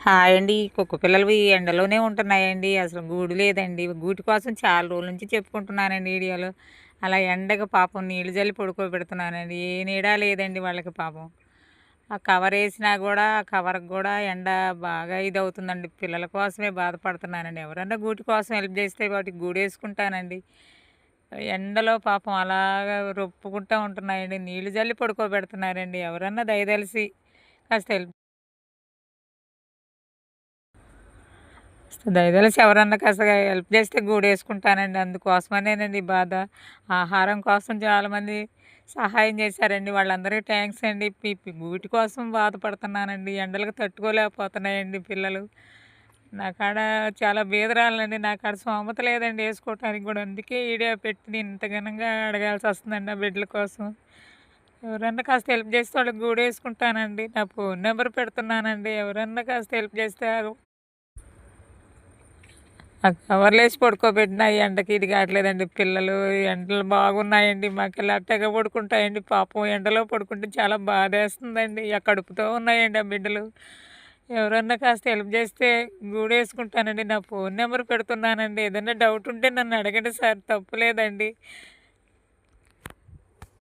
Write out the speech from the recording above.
Hi అండి. కుక్క పిల్లలవి ఎండలోనే ఉంటున్నాయండి. అసలు గూడు లేదండి. గూటి కోసం చాలా రోజుల నుంచి చెప్పుకుంటున్నానండి వీడియోలో. అలా ఎండకి పాపం నీళ్ళు జల్లి పడుకోబెడుతున్నానండి. ఏ నీడ లేదండి వాళ్ళకి పాపం. ఆ కవరేసినా గూడా, ఆ కవర్‌కి గూడా ఎండ బాగా ఇదవుతుందండి. పిల్లల కోసమే బాధపడుతున్నానండి. ఎవరన్నా గూటి కోసం హెల్ప్ చేస్తే వాటికి గూడేసుకుంటానండి. ఎండలో పాపం అలాగా రొప్పుకుంటా ఉంటున్నాయండి. నీళ్ళు జల్లి పడుకోబెడుతున్నారండి. ఎవరన్నా దయదలిసి కాస్త హెల్ప్ దయదలిచి ఎవరన్నా కాస్త హెల్ప్ చేస్తే గూడేసుకుంటానండి. అందుకోసమనేనండి ఈ బాధ. ఆహారం కోసం చాలామంది సహాయం చేశారండి. వాళ్ళందరికీ థాంక్స్ అండి. గూటి కోసం బాధపడుతున్నానండి. ఎండలకు తట్టుకోలేకపోతున్నాయండి పిల్లలు. నా కాడ చాలా బీదరాలినండి. నా కాడ స్తోమత లేదండి ఏసుకోవటానికి గూడా. అందుకే ఈడియో పెట్టి నేను ఇంత ఘనంగా అడగాల్సొస్తుందండి నా బిడ్డల కోసం. ఎవరన్నా కాస్త హెల్ప్ చేస్తే వాళ్ళకి గూడేసుకుంటానండి. నా ఫోను నంబర్ పెడుతున్నానండి. ఎవరన్నా కాస్త హెల్ప్ చేస్తే ఆ కవర్లేసి పడుకోబెట్టినా ఈ ఎండకి ఇది కావట్లేదండి. పిల్లలు ఎండలు బాగున్నాయండి. మాకిలా తెగ పడుకుంటాయండి. పాపం ఎండలో పడుకుంటే చాలా బాధేస్తుందండి. కడుపుతో ఉన్నాయండి ఆ బిడ్డలు. ఎవరన్నా కాస్త హెల్ప్ చేస్తే గూడేసుకుంటానండి. నా ఫోను నంబర్ పెడుతున్నానండి. ఏదన్నా డౌట్ ఉంటే నన్ను అడగండి సార్ తప్పులేదండి.